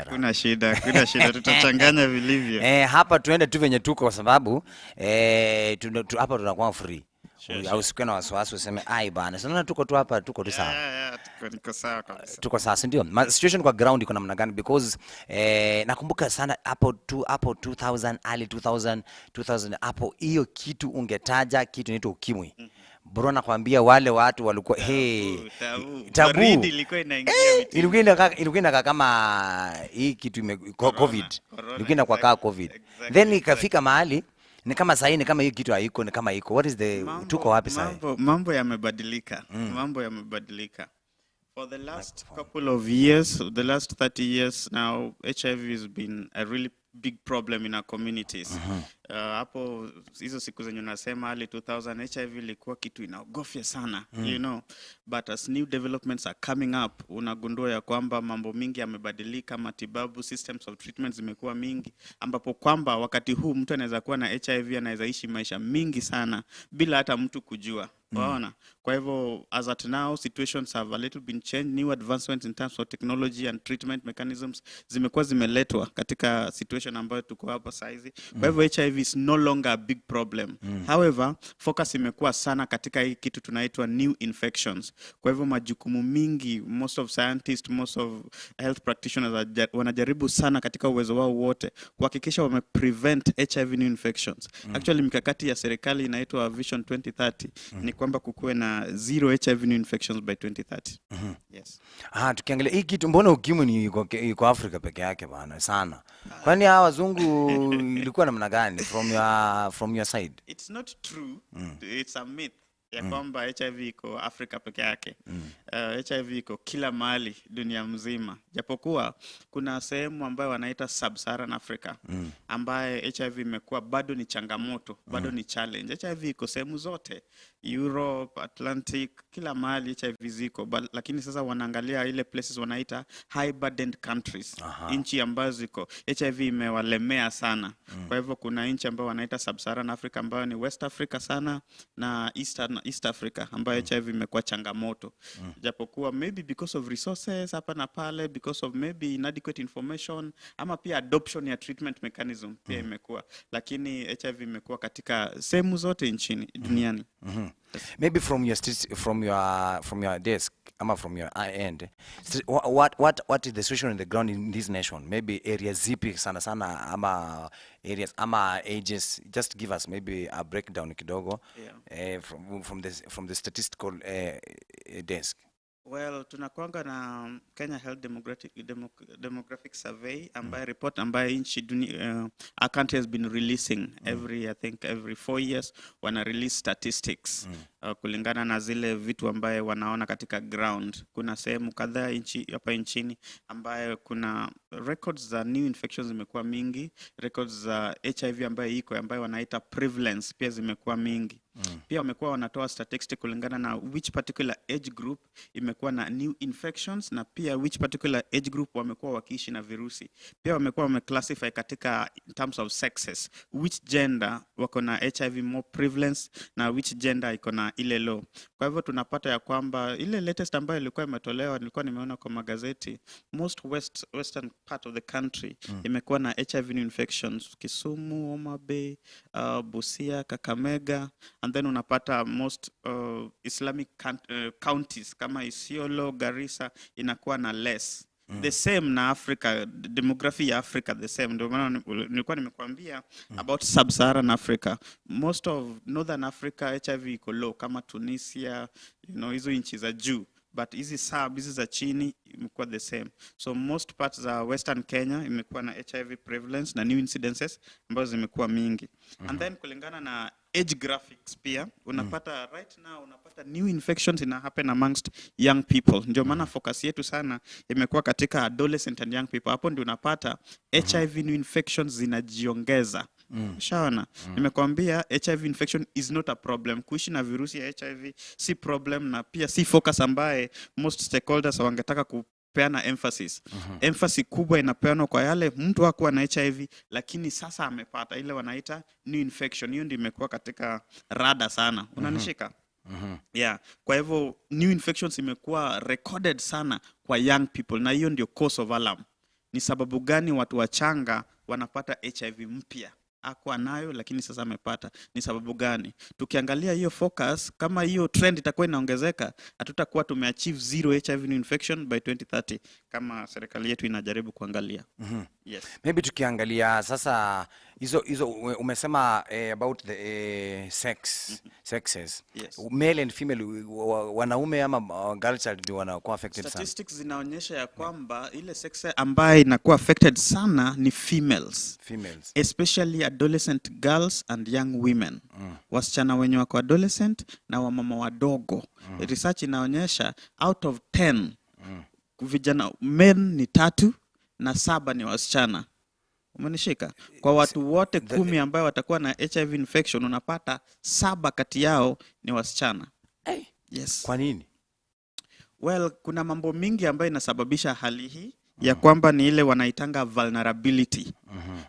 Kuna shida tutachanganya vilivyo. Hapa tuende tu venye tuko kwa sababu hapa tunakuwa free. Au siku na wasiwasi useme ai bana. Sasa tuko tu hapa tuko tu sawa. Tuko sawa kabisa. Tuko sawa, ndio. Situation kwa ground iko namna gani because nakumbuka sana hapo 2000 early 2000 hapo hiyo kitu ungetaja kitu inaitwa ukimwi. Bro nakwambia wale watu walikuwa tabu ilikuwa inaingia ilikuwa kama hii kitu COVID ilikuwa kwa kaa COVID exactly. Then ikafika mahali ni kama sasa ni kama hiyo kitu haiko ni kama iko what is the tuko wapi sasa mambo yamebadilika mambo yamebadilika for the last couple of years, the last 30 years now, HIV has been a really big problem in our communities. Hapo hizo siku zenye unasema early 2000 HIV ilikuwa kitu inaogofya sana, you know, but as new developments are coming up unagundua ya kwamba mambo mingi yamebadilika, matibabu systems of treatment zimekuwa mingi, ambapo kwamba wakati huu mtu anaweza kuwa na HIV anaweza ishi maisha mingi sana bila hata mtu kujua. Waona. Kwa hivyo as at now situations have a little been changed, new advancements in terms of technology and treatment mechanisms zimekuwa zimeletwa katika situation ambayo tuko hapa saizi. Kwa hivyo HIV is no longer a big problem. However, focus imekuwa sana katika hii kitu tunaitwa new infections. Kwa hivyo majukumu mingi, most of scientists, most of health practitioners wanajaribu sana katika uwezo wao wote kuhakikisha wame prevent HIV new infections. Actually mikakati ya serikali inaitwa Vision 2030 ni kwamba kukuwe na zero HIV new infections by 2030. Yes. Tukiangalia hii kitu mbona ukimwi ni iko Afrika peke yake bana sana. Kwani hawa wazungu ilikuwa namna gani from your side? It's not true. It's a myth. Ya kwamba HIV iko Afrika peke yake. HIV iko kila mahali dunia mzima. Japokuwa kuna sehemu ambayo wanaita Sub-Saharan Africa ambaye HIV imekuwa bado ni changamoto, bado ni challenge. HIV iko sehemu zote, Europe, Atlantic, kila mahali HIV ziko, lakini sasa wanaangalia ile places wanaita high burdened countries. Nchi ambazo ziko HIV imewalemea sana. Kwa hivyo kuna nchi ambayo wanaita Sub-Saharan Africa ambayo ni West Africa sana na East Africa ambayo HIV imekuwa changamoto. Japokuwa maybe because of resources hapa na pale, because of maybe inadequate information ama pia adoption ya treatment mechanism pia imekuwa, lakini HIV imekuwa katika sehemu zote nchini duniani. Maybe from your desk ama from your end, what is the situation in the ground in this nation? Maybe areas zipi sana ama areas ama ages, just give us maybe a breakdown kidogo from the statistical desk. Well, tunakuanga na Kenya Health Demographic Survey ambayo report ambayo nchi our country has been releasing I think every 4 years wana release statistics kulingana na zile vitu ambaye wanaona katika ground. Kuna sehemu kadhaa hapa nchini ambayo kuna records za new infections zimekuwa mingi, records za HIV ambayo wanaita prevalence pia zimekuwa mingi. Pia wamekuwa wanatoa statistics kulingana na which particular age group imekuwa na new infections na pia which particular age group wamekuwa wakiishi na virusi. Pia wamekuwa wameclassify katika in terms of sexes, which gender wako na HIV more prevalence na which gender iko na ile low. Kwa hivyo tunapata ya kwamba ile latest ambayo ilikuwa imetolewa, nilikuwa nimeona kwa magazeti, most western part of the country imekuwa na HIV new infections, Kisumu, Homa Bay, Busia, Kakamega, and then unapata most Islamic counties kama Isiolo, Garissa inakuwa na less. The same na Africa, demography ya Africa the same. Ndio maana nilikuwa nimekuambia about Sub-Saharan Africa. Most of Northern Africa HIV iko low kama Tunisia, you know, hizo nchi za juu. But hizi za chini imekuwa the same. So most parts za Western Kenya imekuwa na HIV prevalence na new incidences ambazo zimekuwa mingi. And then kulingana na age graphics pia unapata right now unapata new infections ina happen amongst young people. Ndio maana focus yetu sana imekuwa katika adolescent and young people. Hapo ndio unapata HIV new infections zinajiongeza. Shaona, nimekuambia HIV infection is not a problem. Kuishi na virusi ya HIV si problem na pia si focus ambaye most stakeholders wangetaka kupeana emphasis. Emphasis kubwa inapeanwa kwa yale mtu hakuwa na HIV lakini sasa amepata ile wanaita new infection. Hiyo ndio imekuwa katika rada sana. Unanishika? Yeah. Kwa hivyo new infections imekuwa recorded sana kwa young people na hiyo ndio cause of alarm. ni sababu gani watu wachanga wanapata HIV mpya. Hakuwa nayo lakini sasa amepata. Ni sababu gani? Tukiangalia hiyo focus, kama hiyo trend itakuwa inaongezeka, hatutakuwa tumeachieve zero HIV infection by 2030 kama serikali yetu inajaribu kuangalia. Yes. Maybe tukiangalia sasa hizo umesema about the sexes. Yes. Male and female, wanaume ama girl child ndio wanakuwa affected sana. Statistics zinaonyesha ya kwamba ile sex ambayo inakuwa affected sana ni females. Especially adolescent girls and young women. Wasichana wenye wako adolescent na wamama wadogo. Research inaonyesha out of 10 vijana men ni 3 na 7 ni wasichana. Umenishika? Kwa watu wote 10 ambao watakuwa na HIV infection, unapata 7 kati yao ni wasichana. Yes. Kwa nini? Well, kuna mambo mingi ambayo inasababisha hali hii ya kwamba ni ile wanaitanga vulnerability.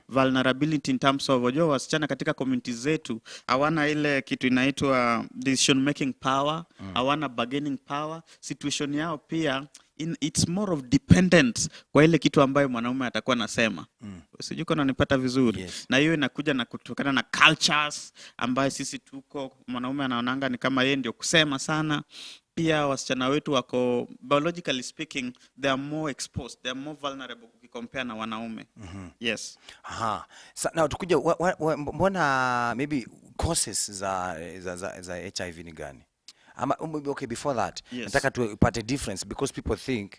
Vulnerability in terms of, wajua wasichana katika community zetu hawana ile kitu inaitwa decision making power, hawana bargaining power. Situation yao pia it's more of dependent kwa ile kitu ambayo mwanaume atakuwa nasema. Sijui kama unanipata vizuri. Yes. Na hiyo inakuja na kutokana na cultures ambayo sisi tuko, mwanaume anaonanga ni kama yeye ndio kusema sana. Pia wasichana wetu wako, biologically speaking, they are more exposed, they are more vulnerable compare na wanaume. Yes. Now tukuja, mbona maybe causes za HIV ni gani? Okay, before that, nataka tupate difference because people think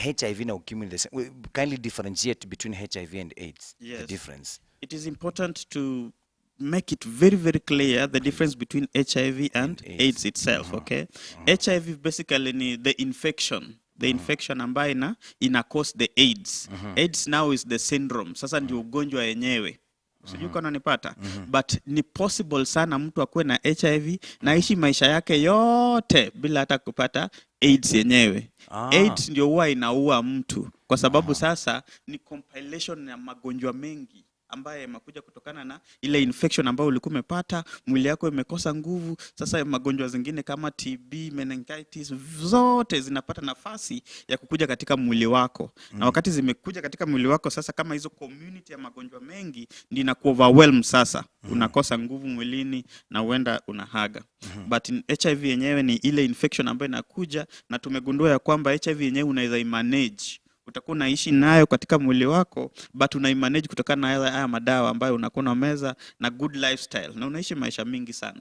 HIV na ukimwi the same. Kindly differentiate between HIV and AIDS. Yes. The difference. It is important to make it very, very clear the difference between HIV and AIDS itself, okay? HIV basically ni the infection. The infection ambayo ina cause the AIDS. AIDS now is the syndrome. Sasa ndio ugonjwa yenyewe. Sijui kama unanipata. But ni possible sana mtu akuwe na HIV na ishi maisha yake yote bila hata kupata AIDS yenyewe. AIDS ndio huwa inaua mtu. Kwa sababu sasa ni compilation ya magonjwa mengi ambaye yamekuja kutokana na ile infection ambayo ulikuwa umepata, mwili yako imekosa nguvu. Sasa magonjwa zingine kama TB, meningitis, zote zinapata nafasi ya kukuja katika mwili wako. Na wakati zimekuja katika mwili wako, sasa kama hizo community ya magonjwa mengi ndio inakuoverwhelm sasa. Unakosa nguvu mwilini na uenda unahaga. But HIV yenyewe ni ile infection ambayo inakuja, na tumegundua ya kwamba HIV yenyewe unaweza imanage. Utakuwa unaishi nayo katika mwili wako, but unaimanage kutokana na haya madawa ambayo unakuwa unameza na good lifestyle, na unaishi maisha mingi sana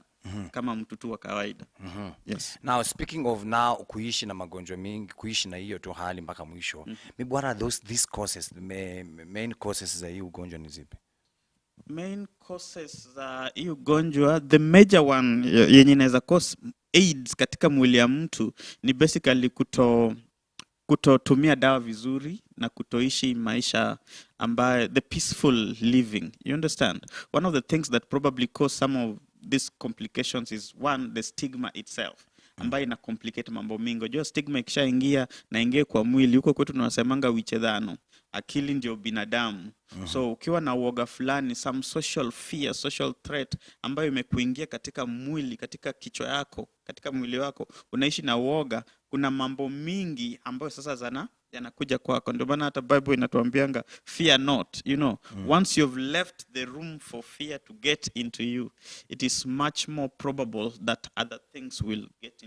kama mtu tu wa kawaida. Yes. Now speaking of kuishi na magonjwa mingi, kuishi na hiyo tu hali mpaka mwisho. Maybe what are these causes, the main causes za hii ugonjwa ni zipi? Main causes za hii ugonjwa, the major one yenye inaweza cause AIDS katika mwili ya mtu ni basically kutotumia dawa vizuri na kutoishi maisha ambaye the peaceful living. You understand? One of the things that probably cause some of these complications is one, the stigma itself, ambaye ina complicate mambo mingi. Unajua stigma ikishaingia na ingie kwa mwili, huko kwetu tunasemanga wichedhano. Akili ndio binadamu. So ukiwa na uoga fulani, some social fear, social threat ambayo imekuingia katika mwili, katika kichwa yako, katika mwili wako, unaishi na uoga, kuna mambo mingi ambayo sasa yanakuja kwako. Ndio maana hata Bible inatuambianga fear not, you know. Once you've left the room for fear to get into you, it is much more probable that other things will get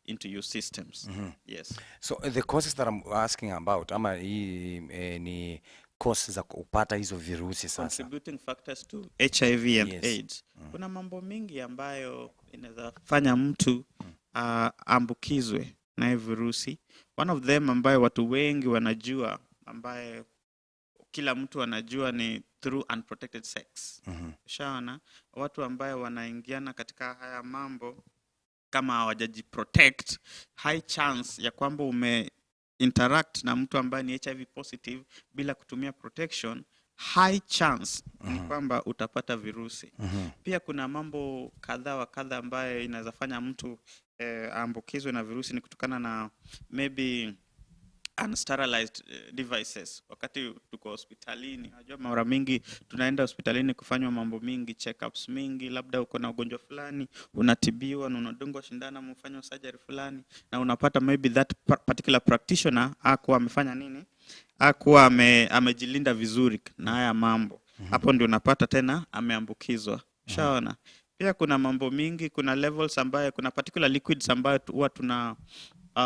into your systems. Yes. So the causes that I'm asking about, ama hii ni causes za kupata hizo virusi sasa, contributing factors to HIV and AIDS. Kuna mambo mingi ambayo inaweza fanya mtu ambukizwe na virusi. One of them ambayo watu wengi wanajua, ambaye kila mtu anajua, ni through unprotected sex. Shaona watu ambayo wanaingiana katika haya mambo kama hawajajiprotect, high chance ya kwamba interact na mtu ambaye ni HIV positive bila kutumia protection, high chance ni kwamba utapata virusi. Pia kuna mambo kadha wa kadha ambaye inaweza fanya mtu ambukizwe na virusi, ni kutokana na maybe unsterilized devices. Wakati tuko hospitalini, unajua mara mingi tunaenda hospitalini kufanywa mambo mingi, checkups mingi, labda uko na ugonjwa fulani, unatibiwa na unadungwa shindano, mfanywa surgery fulani, na unapata maybe that particular practitioner hakuwa amefanya nini, hakuwa amejilinda vizuri na haya mambo. Hapo ndio unapata tena ameambukizwa. Shaona. Pia kuna mambo mingi, kuna levels ambayo, kuna particular liquids ambayo huwa tuna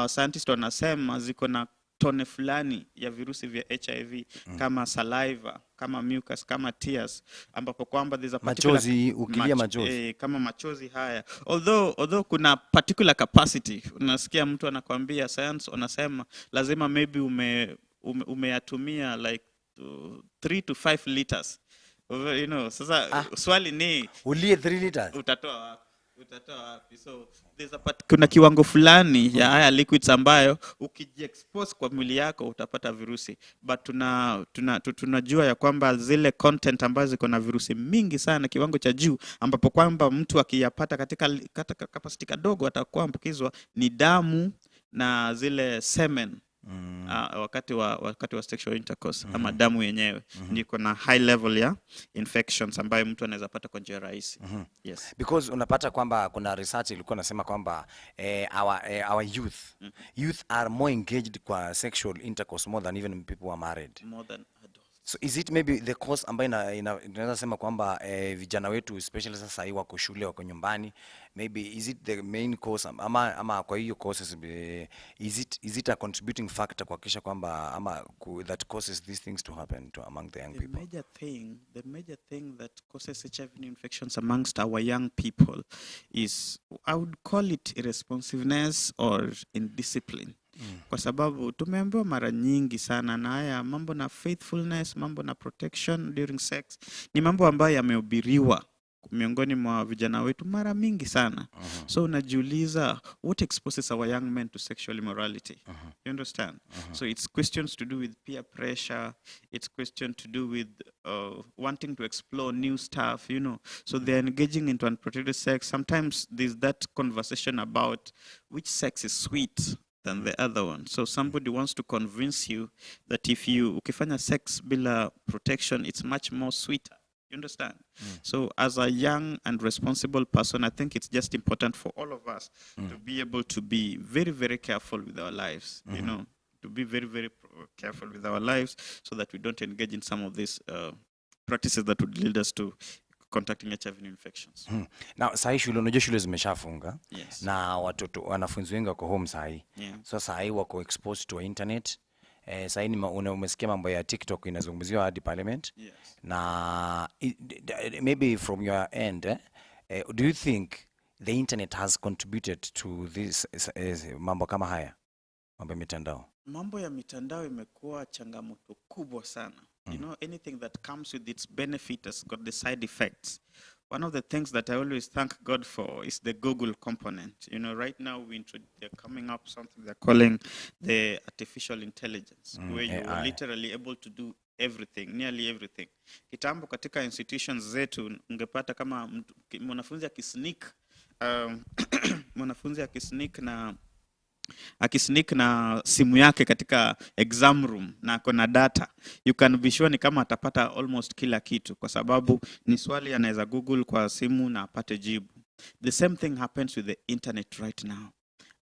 scientists wanasema ziko na tone fulani ya virusi vya HIV kama saliva, kama mucus, kama tears, ambapo kwamba there's a particular Machozi, ukilia machozi. kama machozi haya. Although kuna particular capacity. Unasikia mtu anakuambia, science wanasema lazima maybe umeyatumia like 3 to 5 liters. You know, sasa swali ni Ulie 3 liters. Utatoa wapi? So kuna kiwango fulani ya haya liquids ambayo ukijiexpose kwa mwili yako utapata virusi, but tunajua ya kwamba zile content ambazo ziko na virusi mingi sana kiwango cha juu, ambapo kwamba mtu akiyapata katika capacity kadogo atakuwa ambukizwa ni damu na zile semen. Wakati wa sexual intercourse ama damu yenyewe niko na high level ya infections ambayo mtu anaweza pata kwa njia rahisi. Yes. Because unapata kwamba kuna research ilikuwa nasema kwamba our youth are more engaged kwa sexual intercourse more than even people who are married. More than adults. So is it maybe the cause ambayo inaweza sema kwamba vijana wetu especially sasa hivi wako shule, wako nyumbani, maybe is it the main cause ama kwa hiyo causes, is it a contributing factor kuhakikisha kwamba that causes these things to happen among the young people? The major thing that causes HIV infections amongst our young people is, I would call it irresponsiveness or indiscipline. Kwa sababu tumeambiwa mara nyingi sana na haya mambo na faithfulness, mambo na protection during sex ni mambo ambayo yamehubiriwa miongoni mwa vijana wetu mara mingi sana. So unajiuliza, what exposes our young men to sexual immorality? You understand? So it's questions to do with peer pressure, it's question to do with wanting to explore new stuff, you know. So they're engaging into unprotected sex. Sometimes there's that conversation about which sex is sweet than the other one. So somebody wants to convince you that if you ukifanya sex bila protection, it's much more sweeter. You understand? So as a young and responsible person, I think it's just important for all of us to be able to be very, very careful with our lives, you know, to be very, very careful with our lives so that we don't engage in some of these practices that would lead us to contacting HIV infections. Now, sahi shule, unajua shule zimeshafunga. Yes. Na wanafunzi wengi wako home sahi. Yeah. So sahi wako exposed to internet. Sahi umesikia mambo ya TikTok inazungumziwa hadi parliament. Yes. Na maybe from your end, do you think the internet has contributed to this mambo kama haya? Mambo ya mitandao. Mambo ya mitandao imekuwa changamoto kubwa sana. You know, anything that comes with its benefit has got the side effects. One of the things that I always thank God for is the Google component. You know, right now they're coming up something they're calling the artificial intelligence, where you are literally able to do everything, nearly everything. Kitambo katika institutions zetu ungepata kama mwanafunzi akisneak na simu yake katika exam room na ako na data, you can be sure ni kama atapata almost kila kitu, kwa sababu ni swali anaweza Google kwa simu na apate jibu. The same thing happens with the internet right now.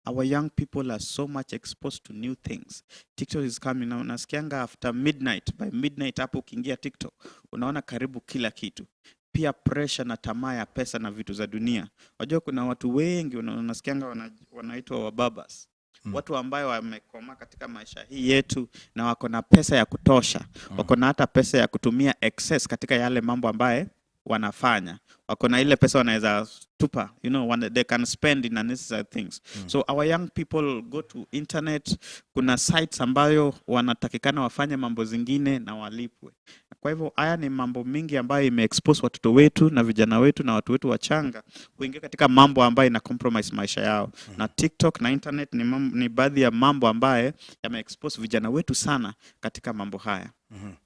Our young people are so much exposed to new things. TikTok is coming now. Nasikianga after midnight, by midnight hapo ukiingia TikTok unaona karibu kila kitu. Pia pressure na tamaa ya pesa na vitu za dunia. Wajua kuna watu wengi unasikianga wanaitwa wababas. Watu ambayo wamekoma katika maisha hii yetu na wako na pesa ya kutosha. Wako na hata pesa ya kutumia excess katika yale mambo ambaye wanafanya. Wako na ile pesa wanaweza tupa, you know, they can spend in unnecessary things. So our young people go to internet, kuna sites ambayo wanatakikana wafanye mambo zingine na walipwe. Kwa hivyo haya ni mambo mingi ambayo imeexpose watoto wetu na vijana wetu na watu wetu wachanga kuingia katika mambo ambayo ina compromise maisha yao. Na TikTok na internet ni baadhi ya mambo ambayo yameexpose vijana wetu sana katika mambo haya.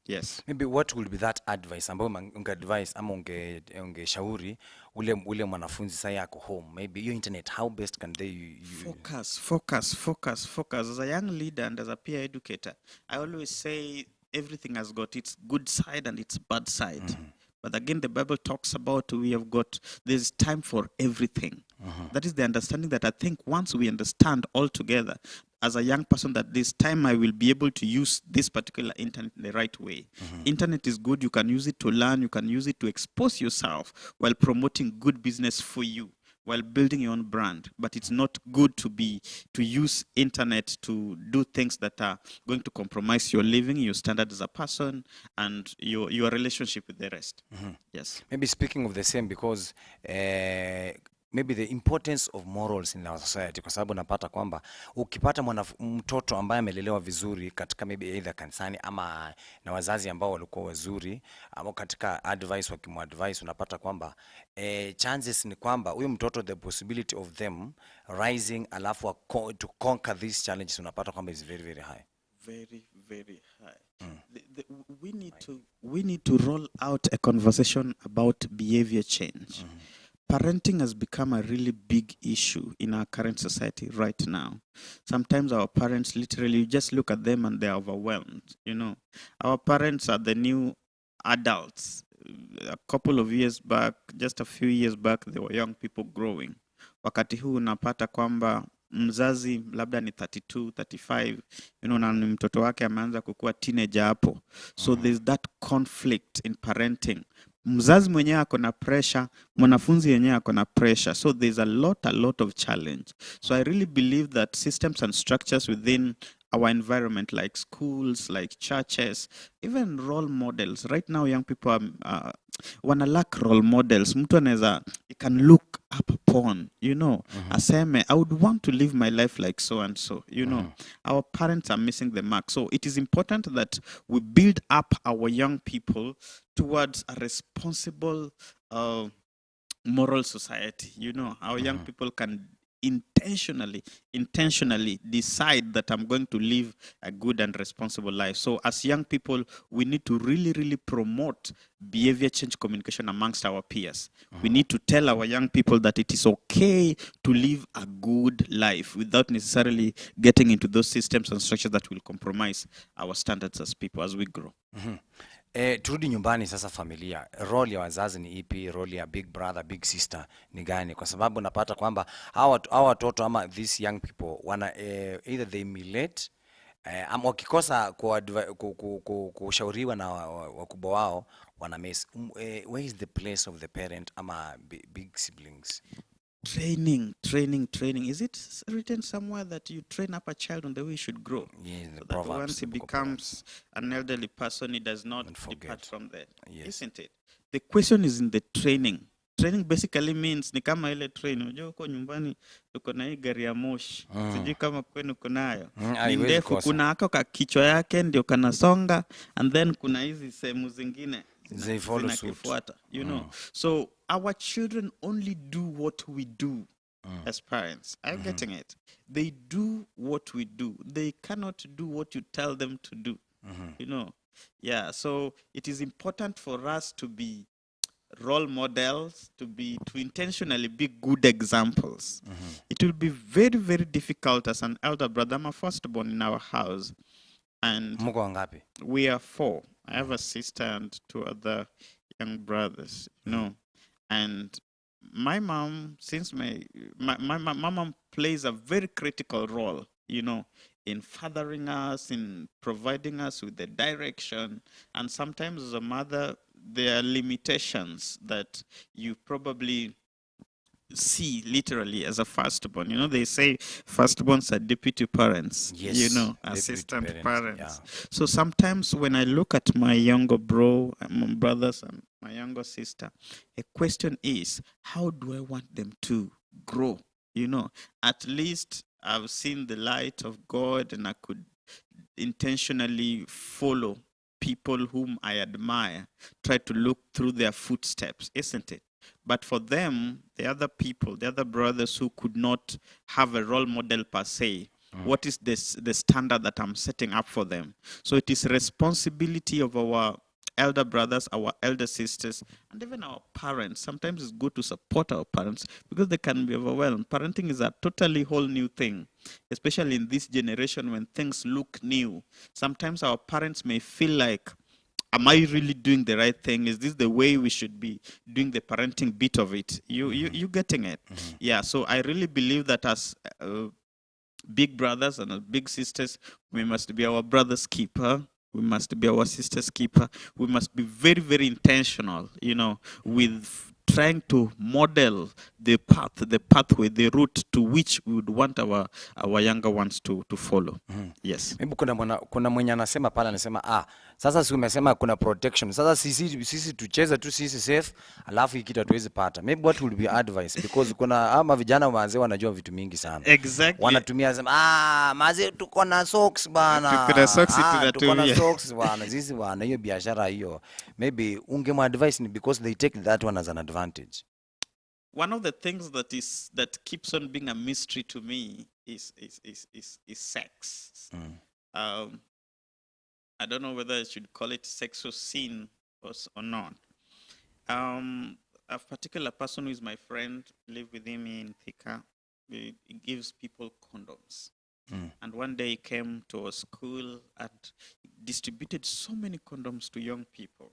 Yes. Maybe what will be that advice ambayo unge-advise ama ungeshauri ule mwanafunzi sasa yako home, maybe your internet, how best can they focus as a young leader and as a peer educator? I always say everything has got its good side and its bad side. But again, the Bible talks about there's time for everything. That is the understanding that I think once we understand all together, as a young person that this time I will be able to use this particular internet in the right way. Internet is good. You can use it to learn. You can use it to expose yourself while promoting good business for you, while building your own brand. But it's not good to use internet to do things that are going to compromise your living, your standard as a person, and your relationship with the rest. Yes. Maybe speaking of the same, because maybe the importance of morals in our society, kwa sababu napata kwamba ukipata mtoto ambaye amelelewa vizuri katika maybe either kanisani ama na wazazi ambao walikuwa wazuri ama katika advice wakimuadvise, unapata kwamba chances ni kwamba huyu mtoto, the possibility of them rising alafu to conquer these challenges, unapata kwamba is very very high. Very, very high. We need to roll out a conversation about behavior change. Parenting has become a really big issue in our current society right now. Sometimes our parents, literally, you just look at them and they're overwhelmed. You know, our parents are the new adults. A couple of years back, just a few years back, they were young people growing. Wakati huu unapata kwamba mzazi labda ni 32, 35, na ni mtoto wake ameanza kukua teenager hapo. So there's that conflict in parenting. Mzazi mwenyewe ako na pressure, mwanafunzi yenyewe ako na pressure. So there's a lot of challenge. So I really believe that systems and structures within our environment, like schools, like churches, even role models. Right now, young people wanna lack role models. Mtu anaweza, you can look up upon, aseme, I would want to live my life like so and so, Our parents are missing the mark. So it is important that we build up our young people towards a responsible moral society. Our young people can intentionally decide that I'm going to live a good and responsible life. So as young people, we need to really promote behavior change communication amongst our peers. We need to tell our young people that it is okay to live a good life without necessarily getting into those systems and structures that will compromise our standards as people as we grow. Turudi nyumbani sasa, familia, role ya wazazi ni ipi? Role ya big brother, big sister ni gani? Kwa sababu napata kwamba hawa watoto ama these young people wana either they emulate ama wakikosa kushauriwa na wakubwa wao wana miss. Where is the place of the parent ama big siblings? Training. Is it written somewhere that you train up a child on the way he should grow? Yes, so that once he becomes an elderly person, he does not depart from that. Yes. Isn't it? The question is in the training. Training basically means ni kama ile train. Unajua huko nyumbani tuko na hii gari ya moshi. Sijui kama kwenu kunayo. Ni ndefu, kuna hako ka kichwa yake ndio kanasonga, and then kuna hizi sehemu zingine zinakifuata, So our children only do what we do as parents. Are you getting it? They do what we do. They cannot do what you tell them to do. Yeah, so it is important for us to be role models, to intentionally be good examples. It will be very, very difficult as an elder brother. I'm a firstborn in our house. And we are 4. I have a sister and 2 other young brothers, And my mom, since my mom plays a very critical role, in fathering us, in providing us with the direction. And sometimes as a mother, there are limitations that you probably see literally as a firstborn. They say firstborns are deputy parents, yes, assistant parents. Yeah. So sometimes when I look at my younger brothers and my younger sister, a question is, how do I want them to grow? At least I've seen the light of God and I could intentionally follow people whom I admire, try to look through their footsteps, isn't it? But for them, the other people, the other brothers who could not have a role model per se, what is the standard that I'm setting up for them? So it is responsibility of our elder brothers, our elder sisters, and even our parents. Sometimes it's good to support our parents because they can be overwhelmed. Parenting is a totally whole new thing, especially in this generation when things look new. Sometimes our parents may feel like, am I really doing the right thing? Is this the way we should be doing the parenting bit of it? You getting it? Yeah, so I really believe that as big brothers and big sisters, we must be our brother's keeper. We must be our sister's keeper. We must be very, very intentional, with trying to model the pathway, the route to which we would want our younger ones to follow. Yes. Maybe kuna mwenye anasema pale anasema sasa si umesema kuna protection. Sasa sisi tucheze tu sisi safe, alafu ikitu hatuwezi pata. Maybe what would be advice, because kuna ama vijana wazee wanajua vitu mingi sana. Exactly. Wanatumia sema mazee tuko na socks bana. Tuko na socks bana. Sisi bana hiyo biashara hiyo. Maybe ungemadvise ni because they take that one as an advantage. One of the things that keeps on being a mystery to me is sex. I don't know whether I should call it sexual sin or not. A particular person who is my friend, live with him in Thika, he gives people condoms. And one day he came to our school and distributed so many condoms to young people.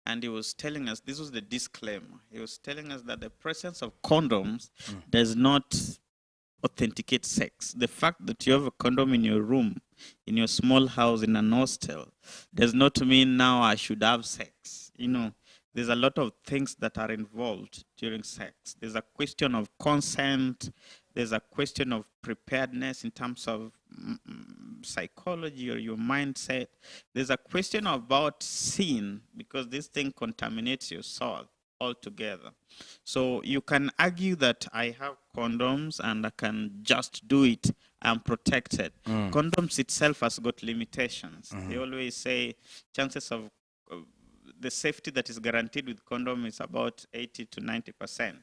And he was telling us, this was the disclaimer, he was telling us that the presence of condoms does not authenticate sex. The fact that you have a condom in your room, in your small house, in an hostel, does not mean now I should have sex. There's a lot of things that are involved during sex. There's a question of consent. There's a question of preparedness in terms of psychology or your mindset. There's a question about sin, because this thing contaminates your soul altogether. So you can argue that I have condoms and I can just do it. I'm protected. Condoms itself has got limitations. They always say chances of the safety that is guaranteed with condom is about 80 to 90%,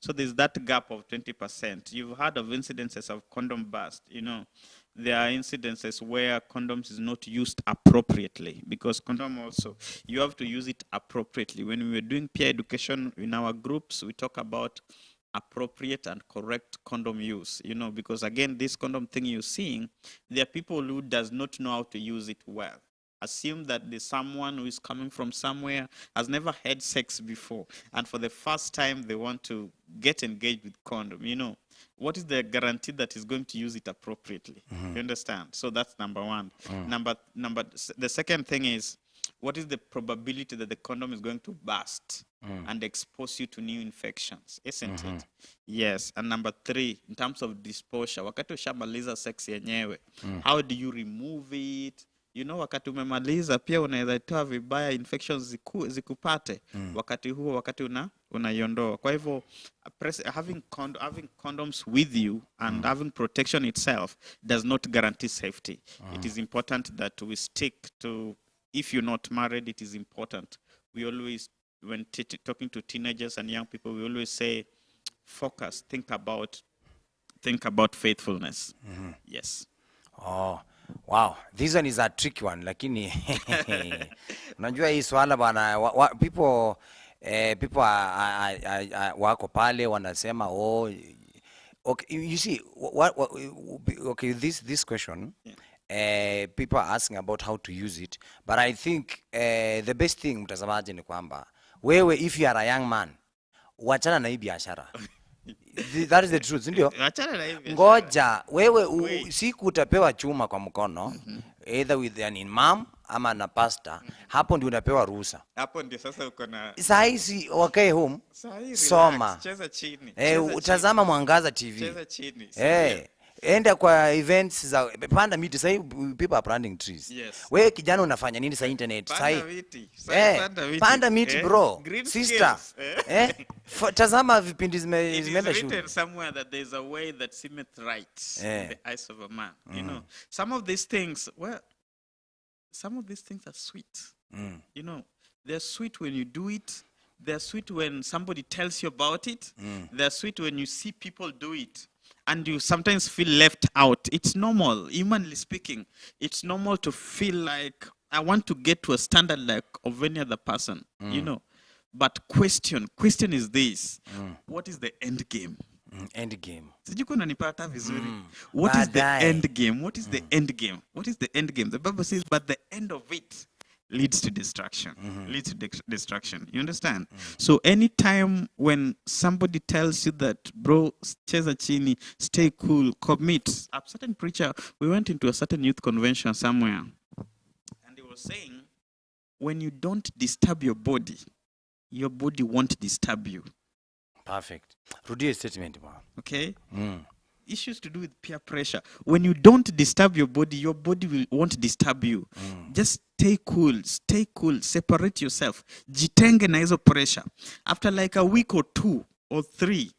So there's that gap of 20%. You've heard of incidences of condom burst, There are incidences where condoms is not used appropriately, because condom also, you have to use it appropriately. When we were doing peer education in our groups, we talk about appropriate and correct condom use, because again, this condom thing you're seeing, there are people who does not know how to use it well. Assume that there's someone who is coming from somewhere, has never had sex before, and for the first time they want to get engaged with condom. What is the guarantee that he's going to use it appropriately? You understand? So that's number one. The second thing is, what is the probability that the condom is going to burst and expose you to new infections? Isn't it? Yes. And number three, in terms of disposure, wakati ushamaliza sex yenyewe, how do you remove it? Wakati umemaliza pia unaweza toa vibaya, infections zikupate wakati huo, wakati unaiondoa. Kwa hivyo having condoms with you and having protection itself does not guarantee safety. It is important that we stick to, if you're not married, it is important. We always, when talking to teenagers and young people, we always say, focus, think about faithfulness. Yes. Oh. Wow, this one is a tricky one, lakini unajua hii swala bana, people wako pale wanasema okay, you see okay, this question, people are asking about how to use it, but I think the best thing mtazamaji ni kwamba wewe, if you are a young man, wachana na hii biashara. That is the truth, ndio? Ngoja wewe siku utapewa chuma kwa mkono, either with an imam ama na pastor, hapo ndio unapewa ruhusa. Hapo ndio sasa uko na sahizi wakae home, soma, cheza chini, utazama Mwangaza TV, cheza chini, enda kwa events za panda miti. Sasa people are planting trees. Yes. Wewe kijana unafanya nini sa internet? Sasa panda miti bro. Green sister. Tazama vipindi zimeenda shule. It is somewhere that there is a way that seemeth right in the eyes of a man. Some of these things, are sweet. They're sweet when you do it. They're sweet when somebody tells you about it. They're sweet when you see people do it. And you sometimes feel left out. It's normal, humanly speaking. It's normal to feel like I want to get to a standard like of any other person, But question is this: what is the end game? End game. What is the end game? What is the end game? What is the end game? The Bible says, but the end of it leads to destruction. Leads to destruction. You understand? So anytime when somebody tells you that, bro, cheza chini, stay cool, commit. A certain preacher, we went into a certain youth convention somewhere, and he was saying, when you don't disturb your body won't disturb you. Perfect. Rudia statement, man. Okay? Issues to do with peer pressure. When you don't disturb your body won't disturb you. Just stay cool, separate yourself. Jitenge na hizo pressure. After like a week or 2 or 3,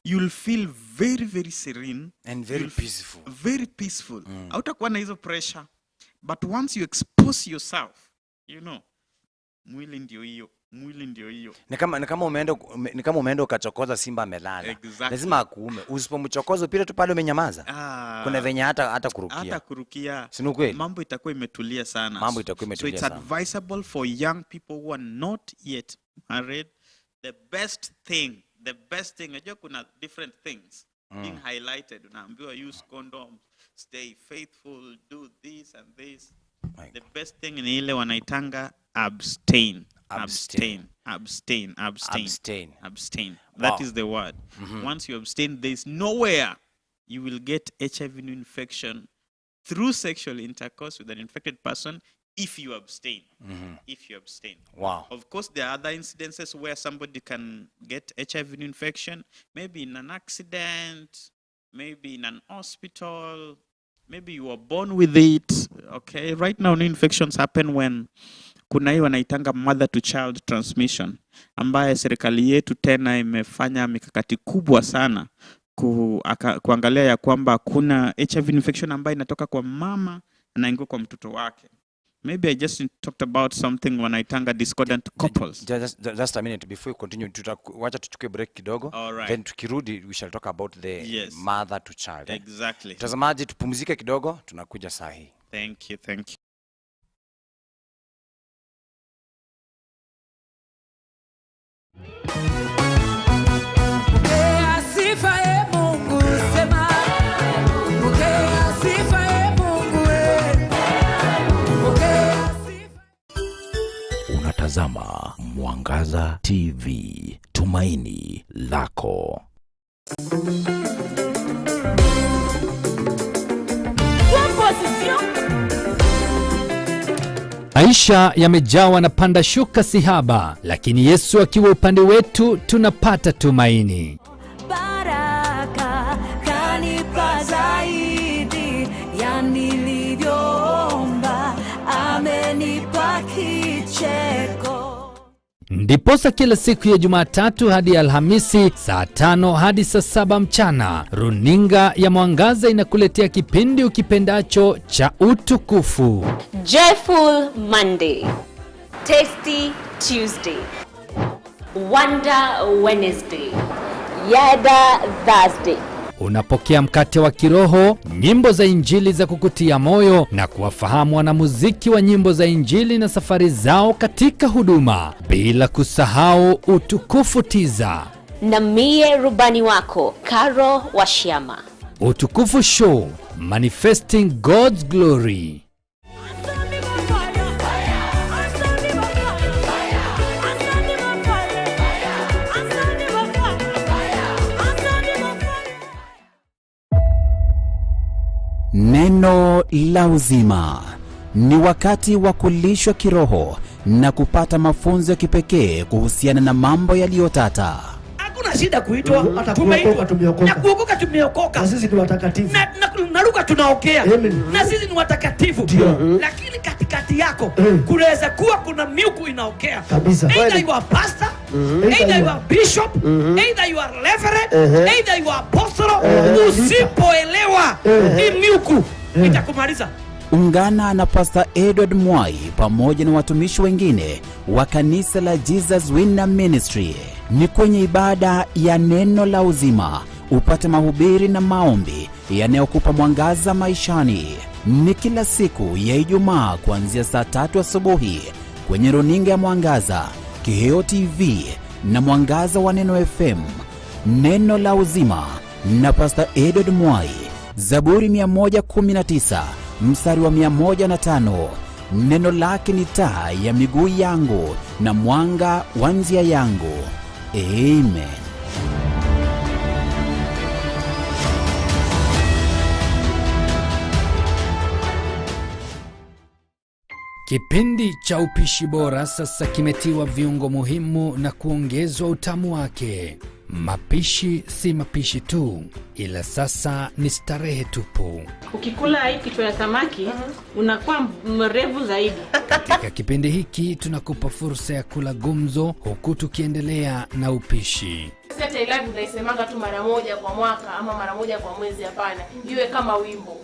you'll feel very, very serene. And very peaceful. Very peaceful. Hautakuwa na hizo pressure. But once you expose yourself, you know, mwili ndio hiyo. Ni kama umeenda ukachokoza simba amelala. Exactly. Lazima akuume. Usipomchokoza pile tu pale umenyamaza. Kuna venye hata kurukia. Hata kurukia. Si kweli? Mambo itakuwa imetulia sana. So it's advisable for young people who are not yet married. The best thing, unajua kuna different things being highlighted. Unaambiwa use condoms, stay faithful, do this and this. The best thing ni ile wanaitanga abstain. That is the word. Once you abstain, there is nowhere you will get HIV infection through sexual intercourse with an infected person if you abstain. Wow. Of course, there are other incidences where somebody can get HIV infection, maybe in an accident, maybe in an hospital, maybe you were born with it. Okay, right now, infections happen when kuna hii wanaitanga mother to child transmission, ambaye serikali yetu tena imefanya mikakati kubwa sana kuangalia ya kwamba kuna HIV infection ambayo inatoka kwa mama na ingia kwa mtoto wake. Maybe I just talked about something wanaitanga discordant couples. Just a minute before you continue, wacha tuchukue break kidogo. Right. Then tukirudi we shall talk about the mother to child. Exactly. Tazamaji, tupumzike kidogo, tunakuja saa hii. Thank you. Unatazama Mwangaza TV, tumaini lako. Maisha yamejawa na panda shuka sihaba, lakini Yesu akiwa upande wetu tunapata tumaini. Baraka kanipa zaidi ya nilivyoomba, amenipa kicheko. Ndiposa kila siku ya Jumatatu hadi Alhamisi saa 5 hadi saa 7 mchana, runinga ya Mwangaza inakuletea kipindi ukipendacho cha utukufu. Joyful Monday, Tasty Tuesday, Wonder Wednesday, Yada Thursday. Unapokea mkate wa kiroho, nyimbo za injili za kukutia moyo na kuwafahamu wanamuziki wa nyimbo za injili na safari zao katika huduma, bila kusahau utukufu tiza. Na mie rubani wako Karo Washiama. Utukufu Show, manifesting God's glory. Neno la uzima. Ni wakati wa kulishwa kiroho na kupata mafunzo ya kipekee kuhusiana na mambo yaliyotata. Hakuna shida kuitwa, tumeitwa, na kuokoka tumeokoka. Na sisi ni watakatifu. Na lugha tunaongea. Na sisi ni watakatifu. Lakini katikati yako kunaweza kuwa kuna miuku inaongea. Either you are pastor, either you are bishop, either you are reverend, either you are apostle. Usipoelewa hii miuku itakumaliza. Ungana na Pastor Edward Mwai pamoja na watumishi wengine wa kanisa la Jesus Winner Ministry. Ni kwenye ibada ya neno la uzima, upate mahubiri na maombi yanayokupa mwangaza maishani. Ni kila siku ya Ijumaa kuanzia saa 3 asubuhi kwenye runinga ya Mwangaza, Kiheo TV na Mwangaza wa Neno FM. Neno la uzima na Pastor Edward Mwai. Zaburi 119 mstari wa 105. Neno lake ni taa ya miguu yangu na mwanga wa njia yangu. Amen. Kipindi cha upishi bora sasa kimetiwa viungo muhimu na kuongezwa utamu wake. Mapishi si mapishi tu, ila sasa ni starehe tupu. Ukikula hii kichwa ya samaki, unakuwa mrefu zaidi. Katika kipindi hiki tunakupa fursa ya kula gumzo huku tukiendelea na upishi. Sasa live unaisemanga tu mara moja kwa mwaka ama mara moja kwa mwezi, hapana. Iwe kama wimbo.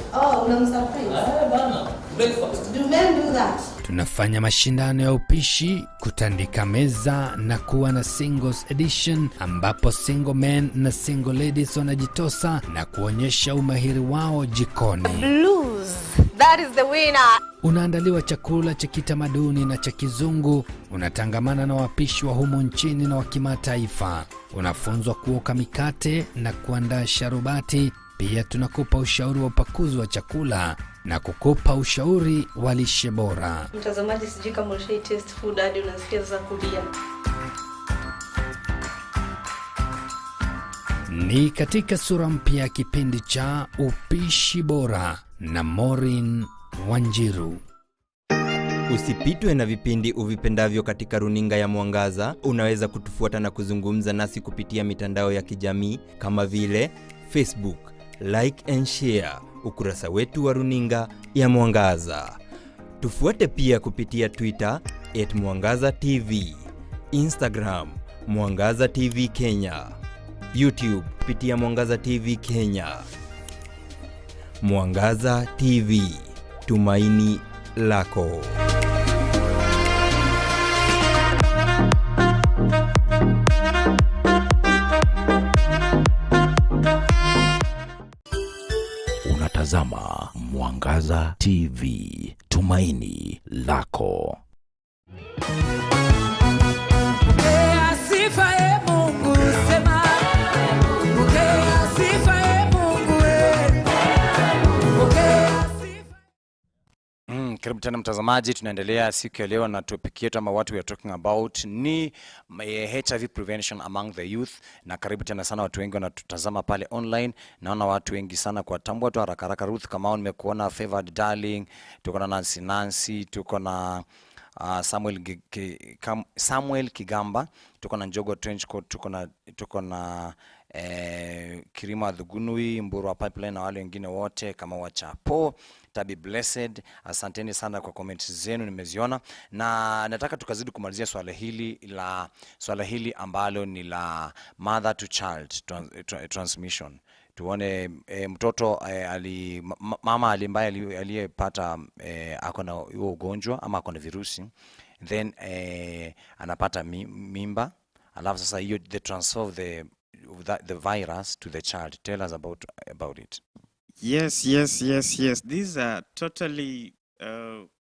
Unamsurprise. Bana. Breakfast. Do men do that? Tunafanya mashindano ya upishi, kutandika meza na kuwa na singles edition ambapo single men na single ladies wanajitosa na kuonyesha umahiri wao jikoni. Blues. That is the winner. Unaandaliwa chakula cha kitamaduni na cha kizungu, unatangamana na wapishi wa humu nchini na wa kimataifa. Unafunzwa kuoka mikate na kuandaa sharubati. Pia tunakupa ushauri wa upakuzi wa chakula na kukupa ushauri wa lishe bora. Mtazamaji, sijui kama unashai taste food hadi unasikia sasa kulia. Ni katika sura mpya ya kipindi cha upishi bora na Maureen Wanjiru. Usipitwe na vipindi uvipendavyo katika runinga ya Mwangaza. Unaweza kutufuata na kuzungumza nasi kupitia mitandao ya kijamii kama vile Facebook, like and share ukurasa wetu wa runinga ya Mwangaza. Tufuate pia kupitia Twitter @MwangazaTV, Instagram Mwangaza TV Kenya, YouTube kupitia Mwangaza TV Kenya. Mwangaza TV, tumaini lako. Unatazama Mwangaza TV, tumaini lako. Karibu tena mtazamaji, tunaendelea siku ya leo na topic yetu ama what we are talking about ni HIV prevention among the youth. Na karibu tena sana watu wengi wanatutazama pale online. Naona watu wengi sana kwa tambua tu haraka haraka. Ruth Kamau nimekuona, Favored Darling, tuko na Nancy, tuko na Samuel Kigamba, tuko na Njogo Trenchcoat, tuko na Kirima Dhugunui, Mburu wa Pipeline na wale wengine wote kama Wachapo, Tabi Blessed. Asanteni sana kwa comments zenu, nimeziona. Na nataka tukazidi kumalizia swala hili ambalo ni la mother to child transmission. Tuone mtoto mama ambaye aliyepata ako na huo ugonjwa ama ako na virusi, then anapata mimba, alafu sasa hiyo the transfer of the virus to the child. Tell us about it. Yes. These are totally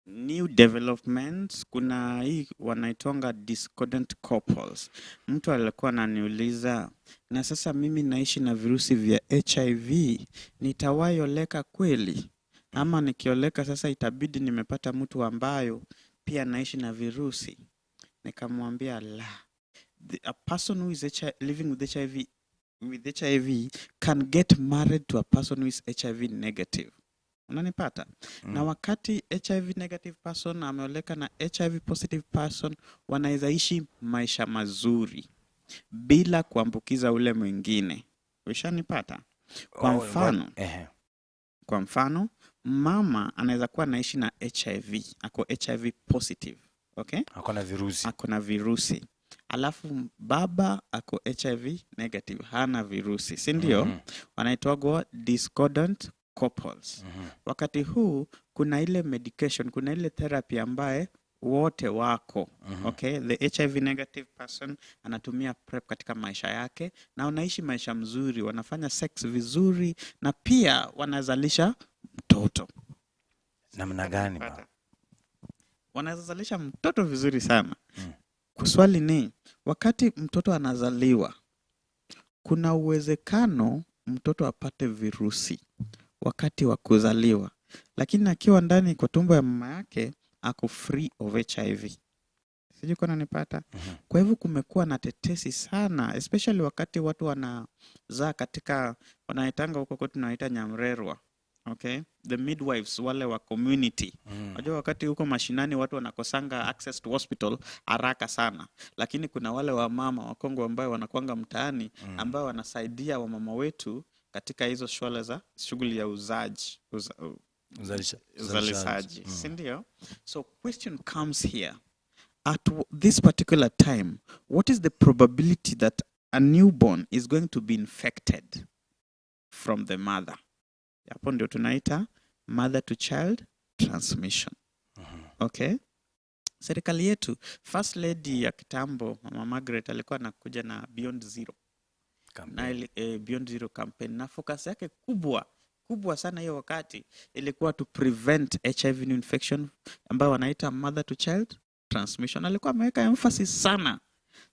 new developments. Kuna hii wanaitonga discordant couples. Mtu alikuwa ananiuliza, na sasa mimi naishi na virusi vya HIV, nitawaioleka kweli? Ama nikioleka sasa itabidi nimepata mtu ambayo pia naishi na virusi? Nikamwambia la. A person who is living with HIV can get married to a person who is HIV negative. Unanipata? Na wakati HIV negative person ameoleka na HIV positive person, wanaweza ishi maisha mazuri bila kuambukiza ule mwingine. Ushanipata? Kwa mfano, mama anaweza kuwa anaishi na HIV, ako HIV positive, okay? Ako na virusi. Alafu baba ako HIV negative, hana virusi, si ndio? Wanaitwa discordant couples. Wakati huu kuna ile medication, kuna ile therapy ambaye wote wako, okay? The HIV negative person anatumia PrEP katika maisha yake na wanaishi maisha mzuri, wanafanya sex vizuri na pia wanazalisha mtoto. Namna gani? Wanazalisha mtoto vizuri sana. Kuswali ni, wakati mtoto anazaliwa, kuna uwezekano mtoto apate virusi wakati wa kuzaliwa. Lakini akiwa ndani kwa tumbo ya mama yake, ako free of HIV. Sijui kuna nipata. Kwa hivyo kumekuwa na tetesi sana, especially wakati watu wanazaa katika wanaitanga huko kwetu tunaita nyamrerwa. Okay, the midwives wale wa community. Unajua wakati huko mashinani watu wanakosanga access to hospital haraka sana, lakini kuna wale wa mama wa Kongo ambao wanakuanga mtaani ambao wanasaidia wamama wetu katika hizo shughuli ya uzalishaji. Si ndio? So question comes here. At this particular time, what is the probability that a newborn is going to be infected from the mother? Hapo ndio tunaita mother to child transmission. Okay? Serikali yetu, first lady ya kitambo, Mama Margaret, alikuwa anakuja na Beyond Zero. Na Beyond Zero campaign. Na focus yake kubwa sana hiyo wakati ilikuwa to prevent HIV infection ambayo wanaita mother to child transmission. Alikuwa ameweka emphasis sana.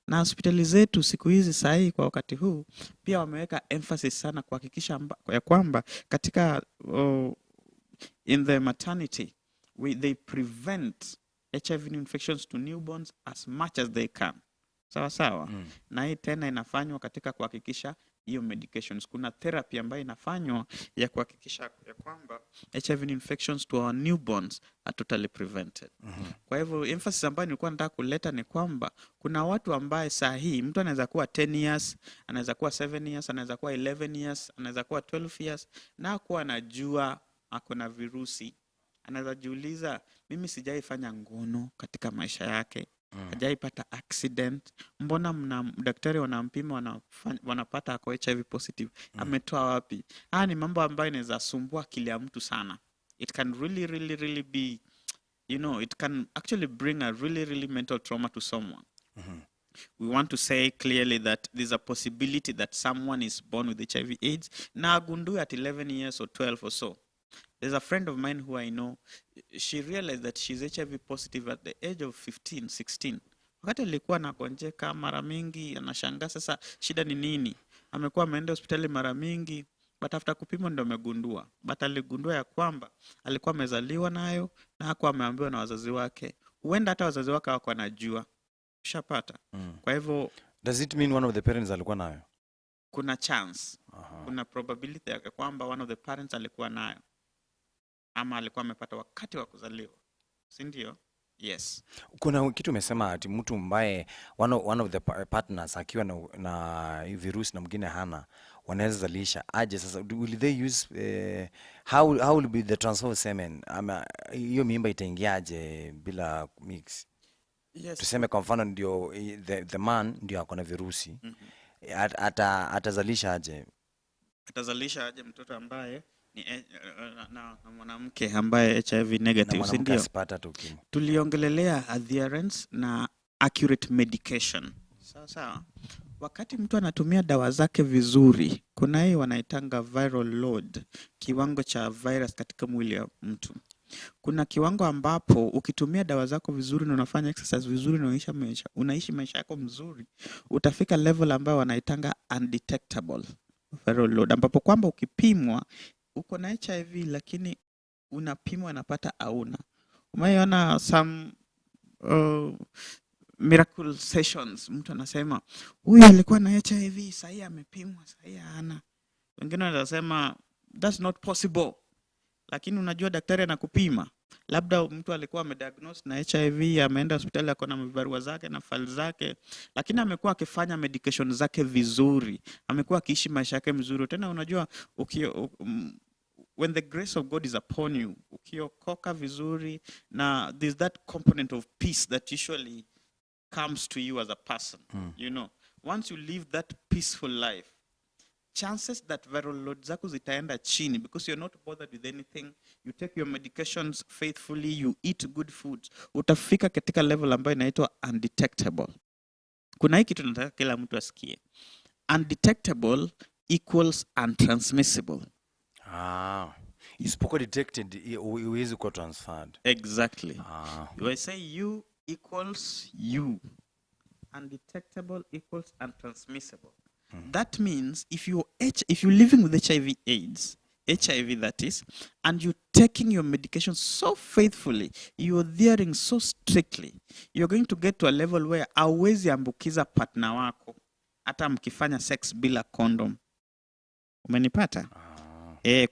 Na hospitali zetu siku hizi sahi kwa wakati huu pia wameweka emphasis sana kuhakikisha ya kwamba katika in the maternity they prevent HIV infections to newborns as much as they can. Sawa. Na hii tena inafanywa katika kuhakikisha hiyo medications. Kuna therapy ambayo inafanywa ya kuhakikisha ya kwamba HIV infections to our newborns are totally prevented. Kwa hivyo emphasis ambayo nilikuwa nataka kuleta ni kwamba kuna watu ambaye saa hii mtu anaweza kuwa 10 years, anaweza kuwa 7 years, anaweza kuwa 11 years, anaweza kuwa 12 years na kuwa anajua ako na virusi. Anaweza jiuliza, mimi sijaifanya ngono katika maisha yake. Hajaipata accident. Mbona daktari wanampima wanapata ako HIV positive? Ametoa wapi? Ni mambo ambayo inaweza sumbua akili ya mtu sana. It can really be, it can actually bring a really mental trauma to someone. We want to say clearly that there's a possibility that someone is born with HIV AIDS na agundue at 11 years or 12 or so. There's a friend of mine who I know, she realized that she's HIV positive at the age of 15, 16. Wakati alikuwa anagonjeka mara mingi, anashangaa sasa shida ni nini? Amekuwa ameenda hospitali mara mingi, but after kupimwa ndio amegundua. But aligundua ya kwamba alikuwa amezaliwa nayo na hakuwa ameambiwa na wazazi wake. Huenda hata wazazi wake hawako wanajua. Ushapata. Kwa hivyo, does it mean one of the parents alikuwa nayo? Kuna chance. Kuna probability ya kwamba one of the parents alikuwa nayo. Ama alikuwa amepata wakati wa kuzaliwa. Si ndio? Yes. Kuna kitu umesema ati mtu ambaye one of the partners akiwa na virusi na mwingine hana, wanaweza zalisha aje sasa? Will they use how will be the transfer of semen? Ama hiyo mimba itaingiaje bila mix? Yes. Tuseme kwa mfano ndio the man ndio ako na virusi. Atazalisha aje? Atazalisha aje mtoto ambaye ni na mwanamke ambaye HIV negative, si ndio? Tuliongelelea adherence na accurate medication. Sawa. Wakati mtu anatumia dawa zake vizuri, kuna hii wanaitanga viral load, kiwango cha virus katika mwili ya mtu. Kuna kiwango ambapo ukitumia dawa zako vizuri na unafanya exercise vizuri na unaishi maisha yako mzuri, utafika level ambayo wanaitanga undetectable viral load, ambapo kwamba ukipimwa uko na HIV lakini unapimwa unapata hauna. Umeona some miracle sessions, mtu anasema huyu alikuwa na HIV sasa amepimwa sasa hana. Wengine wanasema that's not possible. Lakini unajua daktari anakupima. Labda mtu alikuwa amediagnose na HIV, ameenda hospitali ako na vibarua zake na file zake, lakini amekuwa akifanya medication zake vizuri, amekuwa akiishi maisha yake mzuri. Tena unajua when the grace of God is upon you, ukiokoka vizuri, na there's that component of peace that usually comes to you as a person. Once you live that peaceful life, chances that viral load zako zitaenda chini because you're not bothered with anything. You take your medications faithfully, you eat good foods. Utafika katika level ambayo inaitwa undetectable. Kuna hiki tunataka kila mtu asikie. Undetectable equals untransmissible. Isipokuwa detected, huwezi kuwa transferred. Exactly. I say you equals you. Undetectable equals untransmissible. That means if you're living with HIV AIDS, HIV that is, and you're taking your medication so faithfully, you're adhering so strictly, you're going to get to a level where hauwezi ambukiza partner wako hata mkifanya sex bila condom. Umenipata?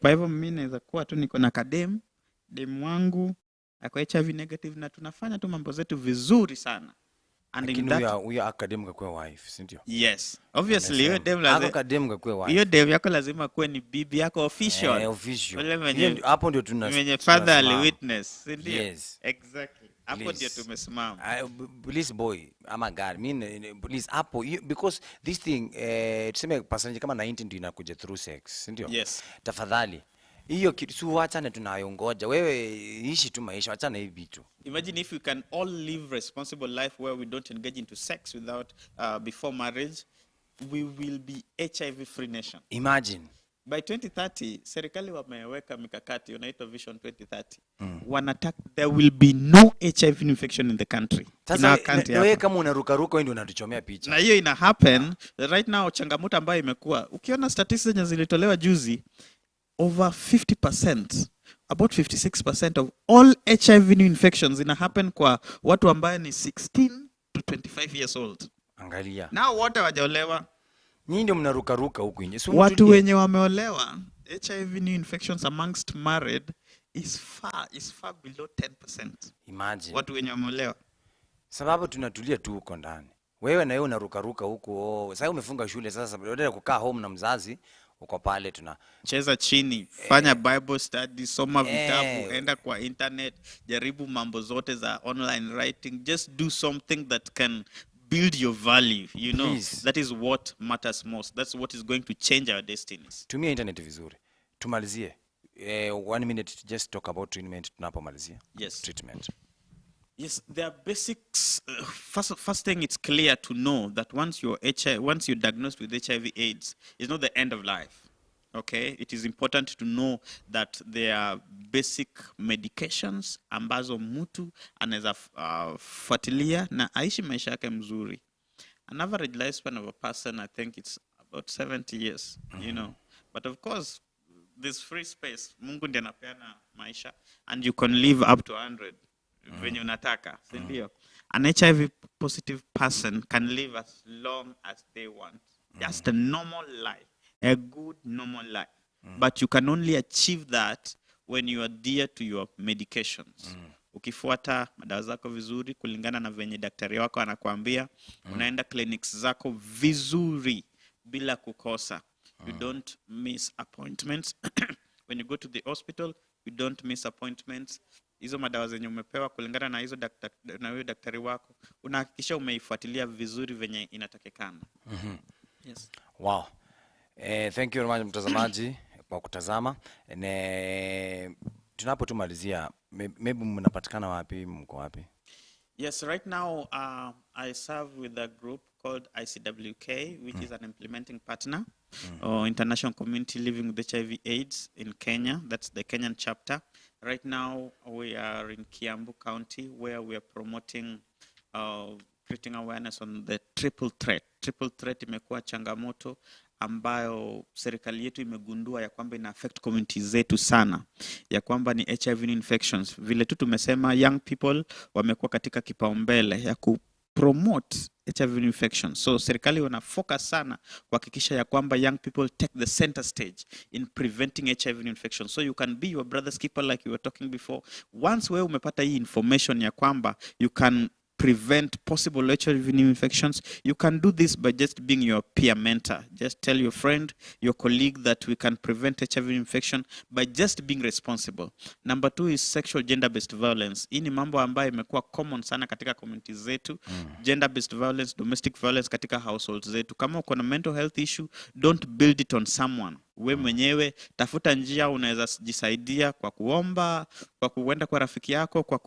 Kwa hivyo mimi naweza kuwa tu niko na dem wangu ako HIV negative na tunafanya tu mambo zetu vizuri sana. And we are academic kwa wife, si ndio? Yes. Obviously, hiyo dem lazima academic kwa wife. Hiyo dem yako lazima kuwe ni bibi yako official. Official. Hapo ndio mwenye fatherly witness, si ndio? Yes. Exactly. Hapo ndio tumesimama. Please boy, oh my God, please hapo because this thing tuseme percentage kama 90 ndio inakuja through sex, si ndio? Yes. Tafadhali. Hiyo kitu wachane tunayongoja. Wewe ishi tu maisha, wachana hivi vitu. Imagine if we can all live responsible life where we don't engage into sex without before marriage, we will be HIV free nation. Imagine. By 2030, serikali wameweka mikakati unaitwa Vision 2030. Wanataka there will be no HIV infection in the country. Sasa wewe kama unaruka wewe ndio unatuchomea picha. Na hiyo ina happen right now. Changamoto ambayo imekuwa, ukiona statistics zenye zilitolewa juzi, over 50%, about 56% of all HIV new infections ina happen kwa watu ambaye ni 16 to 25 years old. Angalia. Nao wote wajaolewa. Nyinyi ndio mnaruka huku nje. Watu wenye wameolewa, HIV new infections amongst married is far below 10%. Imagine. Watu wenye wameolewa. Sababu tunatulia tu huko ndani. Wewe na yeye unaruka huko. Sasa umefunga shule, sasa badala ya kukaa home na mzazi uko pale cheza chini, fanya Bible study, soma vitabu, enda kwa internet, jaribu mambo zote za online writing, just do something that can build your value, you know. Please. That is what matters most. That's what is going to change our destinies. Tumia internet vizuri. Tumalizie. 1 minute, just talk about treatment tunapomalizia. Yes. Treatment. Yes, there are basics. First thing, it's clear to know that once you're diagnosed with HIV/AIDS, it's not the end of life. Okay, it is important to know that there are basic medications ambazo mtu anaweza fuatilia na aishi maisha yake mzuri. An average lifespan of a person, I think it's about 70 years, you know. But of course, there's free space. Mungu ndiye anapeana maisha, and you can live up to 100. Venye unataka, si ndio? An HIV positive person can live as long as they want. Just a normal life, a good normal life. But you can only achieve that when you adhere to your medications. Ukifuata madawa zako vizuri kulingana na venye daktari wako anakuambia, unaenda clinics zako vizuri bila kukosa. You don't miss appointments. When you go to the hospital, you don't miss appointments. Hizo madawa zenye umepewa kulingana na hizo daktari wako, unahakikisha umeifuatilia vizuri venye inatakikana. Yes. Wow. Thank you very much mtazamaji kwa kutazama. Tunapotumalizia, maybe mnapatikana wapi, mko wapi? Yes, right now I serve with a group called ICWK, which is an implementing partner or International Community Living with HIV/AIDS in Kenya. That's the Kenyan chapter. Right now we are in Kiambu County, where we are promoting creating awareness on the triple threat. Triple threat imekuwa changamoto ambayo serikali yetu imegundua ya kwamba ina affect communities zetu sana, ya kwamba ni HIV infections. Vile tu tumesema, young people wamekuwa katika kipaumbele ya promote HIV infection. So serikali wana focus sana kuhakikisha ya kwamba young people take the center stage in preventing HIV infection. So you can be your brother's keeper like you were talking before. Once wewe umepata hii information ya kwamba you can prevent possible HIV infections, you can do this by just being your peer mentor. Just tell your friend, your colleague that we can prevent HIV infection by just being responsible. Number 2 is sexual gender-based violence. Hii ni mambo ambayo imekuwa common sana katika communities zetu. Gender-based violence, domestic violence katika households zetu. Kama uko na mental health issue, don't build it on someone. We mwenyewe tafuta njia unaweza jisaidia kwa kuomba, kwa kuenda kwa rafiki yako, kwa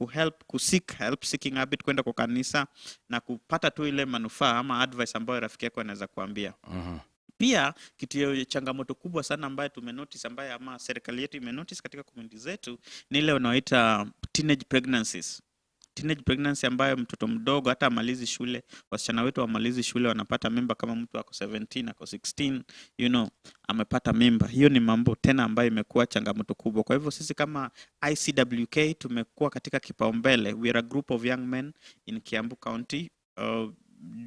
kuseek help, seeking habit, kwenda kwa kanisa na kupata tu ile manufaa ama advice ambayo rafiki yako anaweza kuambia. Pia kitu changamoto kubwa sana ambayo tumenotice, ambayo ama serikali yetu imenotice katika community zetu, ni ile unaoita teenage pregnancies. teenage pregnancy ambayo mtoto mdogo hata amalizi shule, wasichana wetu wamalizi shule wanapata mimba kama mtu ako 17 ako 16 amepata mimba. Hiyo ni mambo tena ambayo imekuwa changamoto kubwa. Kwa hivyo sisi kama ICWK tumekuwa katika kipaumbele. We are a group of young men in Kiambu County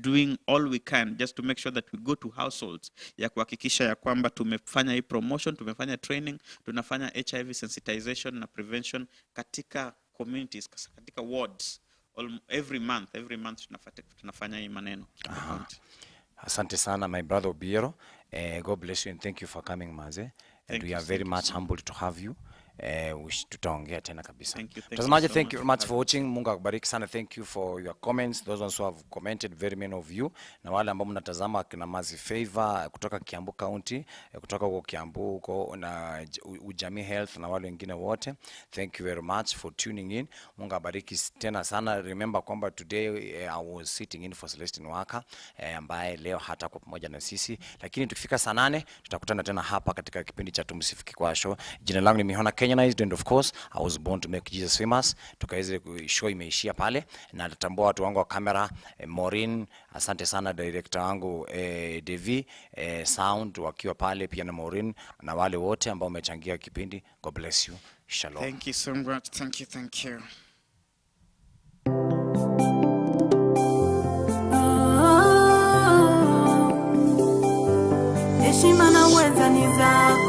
doing all we can just to make sure that we go to households ya kuhakikisha ya kwamba tumefanya hii promotion, tumefanya training, tunafanya HIV sensitization na prevention katika communities, katika wards. Every month tunafanya hii maneno. Asante sana my brother Obiero. God bless you and thank you for coming Maze. And we are very much humbled to have you. Tutaongea tena kabisa. Mtazamaji, thank you very much for watching. Mungu akubariki sana. Thank you for your comments, those ones who have commented, very many of you. Na wale ambao mnatazama kina Mazi Favor kutoka Kiambu County, kutoka huko Kiambu huko na Ujamii Health na wale wengine wote, thank you very much for tuning in. Mungu akubariki tena sana. Remember kwamba today I was sitting in for Celestine Waka ambaye leo hata kwa pamoja na sisi, lakini tukifika saa 8 tutakutana tena hapa katika kipindi cha Tumsifiki kwa Show. Jina langu ni Mihona Kenyanized, and of course I was born to make Jesus famous. Tukaweze show imeishia pale, na natambua watu wangu wa kamera, Maureen, asante sana director wangu Devi, sound wakiwa pale pia na Maureen, na wale wote ambao wamechangia kipindi. God bless you. Shalom. Thank you so much. Thank you. Heshima na uweza ni zako.